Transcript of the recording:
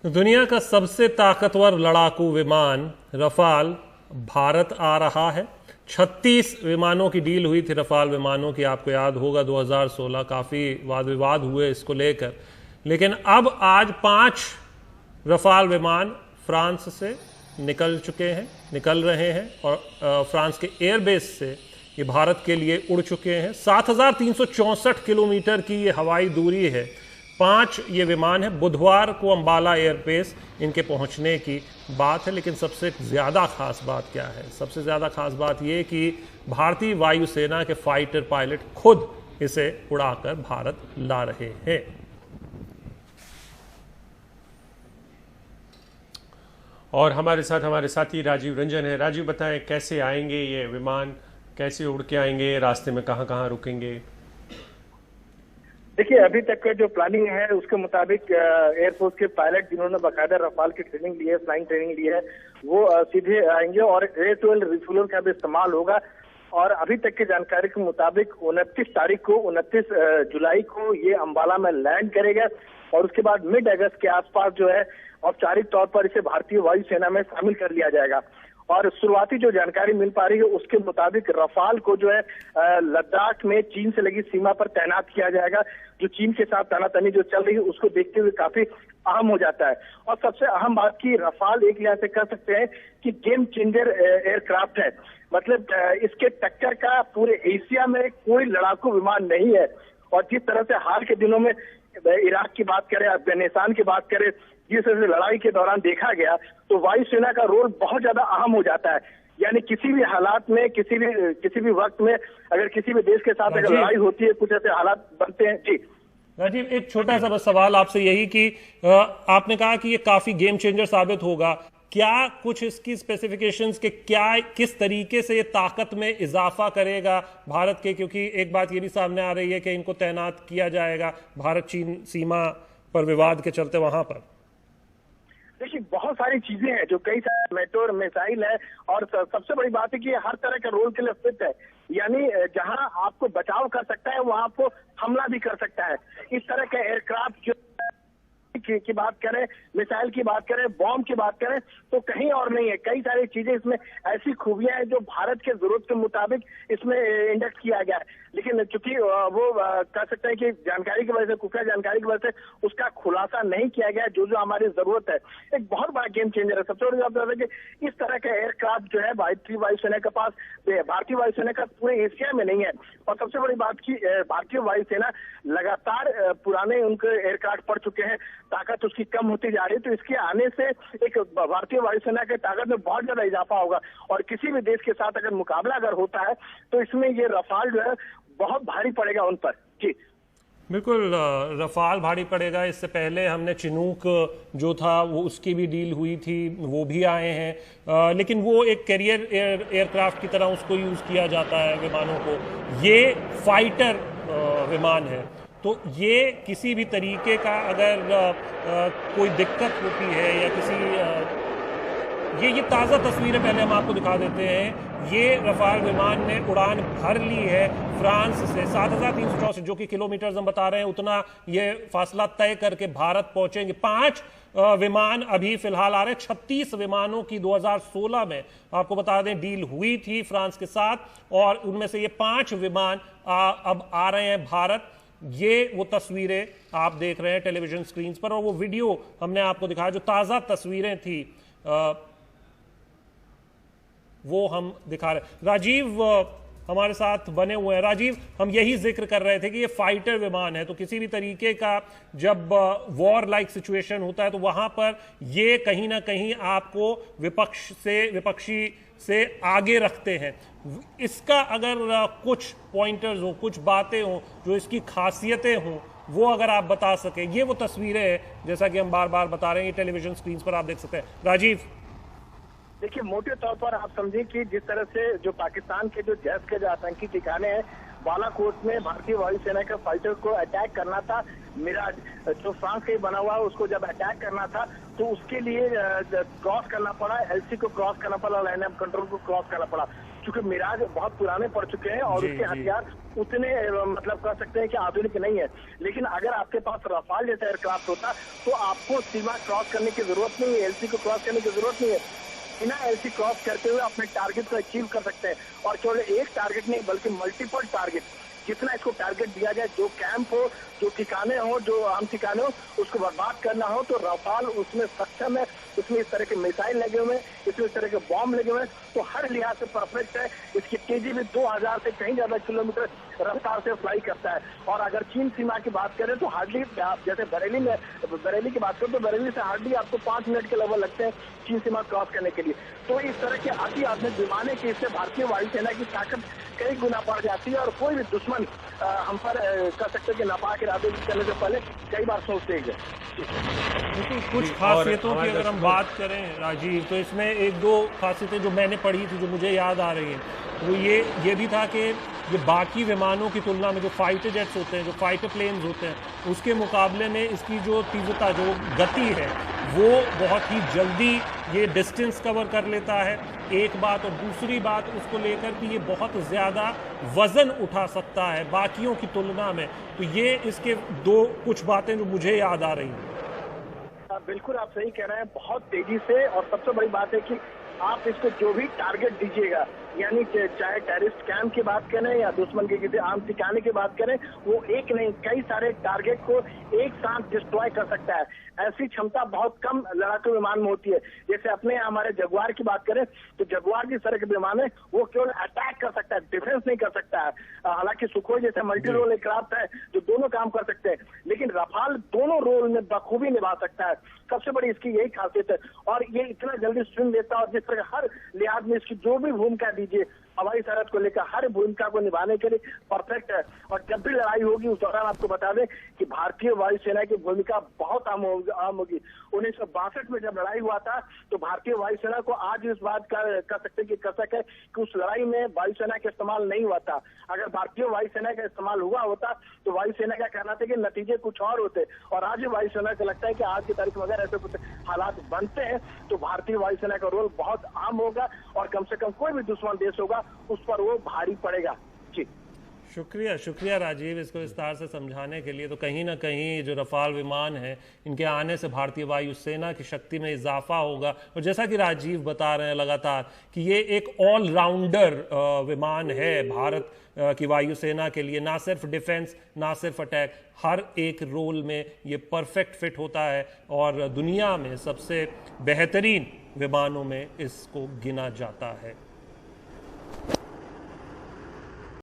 दुनिया का सबसे ताकतवर लड़ाकू विमान रफाल भारत आ रहा है। 36 विमानों की डील हुई थी रफाल विमानों की, आपको याद होगा 2016 काफ़ी वाद विवाद हुए इसको लेकर, लेकिन अब आज 5 रफाल विमान फ्रांस से निकल रहे हैं और फ्रांस के एयरबेस से ये भारत के लिए उड़ चुके हैं। 7,364 किलोमीटर की ये हवाई दूरी है। 5 ये विमान है। बुधवार को अंबाला एयरबेस इनके पहुंचने की बात है। लेकिन सबसे ज़्यादा खास बात क्या है? सबसे ज़्यादा खास बात ये कि भारतीय वायुसेना के फाइटर पायलट खुद इसे उड़ाकर भारत ला रहे हैं। और हमारे साथी राजीव रंजन है। राजीव, बताएं कैसे आएंगे ये विमान, कैसे उड़ के आएंगे, रास्ते में कहाँ कहाँ रुकेंगे? देखिए, अभी तक का जो प्लानिंग है उसके मुताबिक एयरफोर्स के पायलट जिन्होंने बाकायदा रफाल की ट्रेनिंग ली है, फ्लाइंग ट्रेनिंग ली है, वो सीधे आएंगे और एयर टू एयर रिफ्यूलर का भी इस्तेमाल होगा। और अभी तक की जानकारी के मुताबिक 29 जुलाई को ये अंबाला में लैंड करेगा और उसके बाद मिड अगस्त के आसपास जो है औपचारिक तौर पर इसे भारतीय वायुसेना में शामिल कर लिया जाएगा। और शुरुआती जो जानकारी मिल पा रही है उसके मुताबिक रफाल को जो है लद्दाख में चीन से लगी सीमा पर तैनात किया जाएगा। जो चीन के साथ तनातनी जो चल रही है उसको देखते हुए काफी अहम हो जाता है। और सबसे अहम बात की रफाल एक लिहाज से कह सकते हैं कि गेम चेंजर एयरक्राफ्ट है। मतलब इसके टक्कर का पूरे एशिया में कोई लड़ाकू विमान नहीं है। और जिस तरह से हाल के दिनों में इराक की बात करें, अफगानिस्तान की बात करें, जिस तरह से लड़ाई के दौरान देखा गया, तो वायुसेना का रोल बहुत ज्यादा अहम हो जाता है। यानी किसी भी हालात में, किसी भी वक्त में अगर किसी भी देश के साथ अगर लड़ाई होती है, कुछ ऐसे हालात बनते हैं। जी राजीव, एक छोटा सा बस सवाल आपसे यही कि आपने कहा कि ये काफी गेम चेंजर साबित होगा। क्या कुछ इसकी स्पेसिफिकेशंस के किस तरीके से ये ताकत में इजाफा करेगा भारत के? क्योंकि एक बात ये भी सामने आ रही है कि इनको तैनात किया जाएगा भारत चीन सीमा पर विवाद के चलते वहां पर। देखिए, बहुत सारी चीजें हैं जो कई सारे मेट्रो मिसाइल है और सबसे बड़ी बात है कि हर तरह के रोल के लिए फिट है। यानी जहां आपको बचाव कर सकता है वहां आपको हमला भी कर सकता है। इस तरह के एयरक्राफ्ट जो की बात करें, मिसाइल की बात करें, बॉम्ब की बात करें, तो कहीं और नहीं है। कई सारी चीजें इसमें ऐसी खूबियां हैं जो भारत के जरूरत के मुताबिक इसमें इंडक्ट किया गया है। लेकिन चूंकि वो कह सकते हैं कि जानकारी की वजह से, खुफिया जानकारी की वजह से उसका खुलासा नहीं किया गया जो हमारी जरूरत है। एक बहुत बड़ा गेम चेंजर है। सबसे बड़ी बात है कि इस तरह का एयरक्राफ्ट जो है भारतीय वायुसेना के पास, भारतीय वायुसेना का पूरे एशिया में नहीं है। और सबसे बड़ी बात की भारतीय वायुसेना लगातार पुराने उनके एयरक्राफ्ट पड़ चुके हैं, ताकत उसकी कम होती जा रही है। तो इसके आने से एक भारतीय वायुसेना के ताकत में बहुत ज्यादा इजाफा होगा। और किसी भी देश के साथ अगर मुकाबला अगर होता है तो इसमें ये रफाल जो है बहुत भारी पड़ेगा उन पर। जी बिल्कुल, रफाल भारी पड़ेगा। इससे पहले हमने चिनूक जो था वो उसकी भी डील हुई थी, वो भी आए हैं, लेकिन वो एक कैरियर एयरक्राफ्ट की तरह उसको यूज किया जाता है विमानों को। ये फाइटर विमान है, तो ये किसी भी तरीके का अगर कोई दिक्कत होती है या किसी ये ताज़ा तस्वीरें पहले हम आपको दिखा देते हैं। ये रफाल विमान ने उड़ान भर ली है फ्रांस से 7,364 जो कि किलोमीटर हम बता रहे हैं, उतना ये फासला तय करके भारत पहुंचेंगे। 5 विमान अभी फिलहाल आ रहे हैं। 36 विमानों की 2016 में आपको बता दें डील हुई थी फ्रांस के साथ और उनमें से ये 5 विमान अब आ रहे हैं भारत। ये वो तस्वीरें आप देख रहे हैं टेलीविजन स्क्रीन पर और वो वीडियो हमने आपको दिखाया जो ताज़ा तस्वीरें थी वो हम दिखा रहे। राजीव हमारे साथ बने हुए हैं। राजीव, हम यही जिक्र कर रहे थे कि ये फाइटर विमान है, तो किसी भी तरीके का जब वॉर लाइक सिचुएशन होता है तो वहां पर ये कहीं ना कहीं आपको विपक्षी से आगे रखते हैं। इसका अगर कुछ पॉइंटर्स हो, कुछ बातें हो जो इसकी खासियतें हों, वो अगर आप बता सकें। ये वो तस्वीरें हैं जैसा कि हम बार बार बता रहे हैं, ये टेलीविजन स्क्रीन पर आप देख सकते हैं। राजीव, देखिए, मोटे तौर पर आप समझिए कि जिस तरह से जो पाकिस्तान के जो जैश के जो आतंकी ठिकाने हैं, बालाकोट में भारतीय वायुसेना के फाइटर को अटैक करना था। मिराज जो फ्रांस का ही बना हुआ है, उसको जब अटैक करना था तो उसके लिए क्रॉस करना पड़ा, एलसी को क्रॉस करना पड़ा, लाइन ऑफ कंट्रोल को क्रॉस करना पड़ा। क्योंकि मिराज बहुत पुराने पड़ चुके हैं और उसके हथियार उतने मतलब कह सकते हैं कि आधुनिक नहीं है। लेकिन अगर आपके पास रफाल जैसा एयरक्राफ्ट होता तो आपको सीमा क्रॉस करने की जरूरत नहीं है, एलसी को क्रॉस करने की जरूरत नहीं है। बिना एलसी क्रॉस करते हुए अपने टारगेट को अचीव कर सकते हैं, और केवल एक टारगेट नहीं बल्कि मल्टीपल टारगेट। जितना इसको टारगेट दिया जाए, जो कैंप हो, जो ठिकाने हो, जो आम ठिकाने हो, उसको बर्बाद करना हो तो रफाल उसमें सक्षम है। इसमें इस तरह के मिसाइल लगे हुए हैं, इसमें इस तरह के बॉम्ब लगे हुए हैं, तो हर लिहाज से परफेक्ट है। इसकी तेजी भी 2000 से कहीं ज्यादा किलोमीटर रफ्तार से फ्लाई करता है। और अगर चीन सीमा की बात करें तो हार्डली, जैसे बरेली की बात करें तो बरेली से हार्डली आपको 5 मिनट के लगभग लगते हैं चीन सीमा क्रॉस करने के लिए। तो इस तरह के अति आधुनिक विमानों की इससे भारतीय वायुसेना की ताकत कई गुना बढ़ जाती है, और कोई भी दुश्मन हम पर कर सकते हैं कि नापाक इरादे करने से पहले कई बार सोचते हैं। देखिए, कुछ खासियतों की अगर हम बात करें राजीव, तो इसमें एक दो खासियतें जो मैंने पढ़ी थी जो मुझे याद आ रही हैं, वो ये भी था कि ये बाकी विमानों की तुलना में जो फाइटर जेट्स होते हैं, जो फाइटर प्लेन्स होते हैं, उसके मुकाबले में इसकी जो तीव्रता, जो गति है, वो बहुत ही जल्दी ये डिस्टेंस कवर कर लेता है, एक बात। और दूसरी बात उसको लेकर कि ये बहुत ज़्यादा वज़न उठा सकता है बाकियों की तुलना में। तो ये इसके कुछ बातें जो मुझे याद आ रही हैं। बिल्कुल आप सही कह रहे हैं, बहुत तेजी से। और सबसे बड़ी बात है कि आप इसको जो भी टारगेट दीजिएगा, यानी चाहे टेररिस्ट कैंप की बात करें या दुश्मन के किसी आम ठिकाने की बात करें, वो एक नहीं कई सारे टारगेट को एक साथ डिस्ट्रॉय कर सकता है। ऐसी क्षमता बहुत कम लड़ाकू विमान में होती है। जैसे अपने हमारे जगुआर की बात करें तो जगुआर जिस तरह के विमान है वो केवल अटैक कर सकता है, डिफेंस नहीं कर सकता है। हालांकि सुखोई जैसे मल्टी रोल एयरक्राफ्ट है जो दोनों काम कर सकते हैं, लेकिन रफाल दोनों रोल में बखूबी निभा सकता है। सबसे बड़ी इसकी यही खासियत है। और ये इतना जल्दी स्विंग देता है, और जिस तरह हर लिहाज में इसकी जो भी भूमिका दीजिए हवाई सरहद को लेकर, हर भूमिका को निभाने के लिए परफेक्ट है। और जब भी लड़ाई होगी उस दौरान आपको बता दें कि भारतीय वायुसेना की भूमिका बहुत आम होगी। 1962 में जब लड़ाई हुआ था तो भारतीय वायुसेना को आज इस बात का कर सकते हैं कि कसक है कि उस लड़ाई में वायुसेना का इस्तेमाल नहीं हुआ था। अगर भारतीय वायुसेना का इस्तेमाल हुआ होता तो वायुसेना का कहना था कि नतीजे कुछ और होते। और आज वायुसेना को लगता है कि आज की तारीख में अगर ऐसे कुछ हालात बनते हैं तो भारतीय वायुसेना का रोल बहुत आम होगा, और कम से कम कोई भी दुश्मन देश होगा उस पर वो भारी पड़ेगा। जी शुक्रिया राजीव, इसको विस्तार से समझाने के लिए। तो कहीं ना कहीं जो रफाल विमान है, इनके आने से भारतीय वायुसेना की शक्ति में इजाफा होगा। और जैसा कि राजीव बता रहे हैं लगातार कि ये एक ऑलराउंडर विमान है भारत की वायुसेना के लिए, ना सिर्फ डिफेंस, ना सिर्फ अटैक, हर एक रोल में ये परफेक्ट फिट होता है, और दुनिया में सबसे बेहतरीन विमानों में इसको गिना जाता है।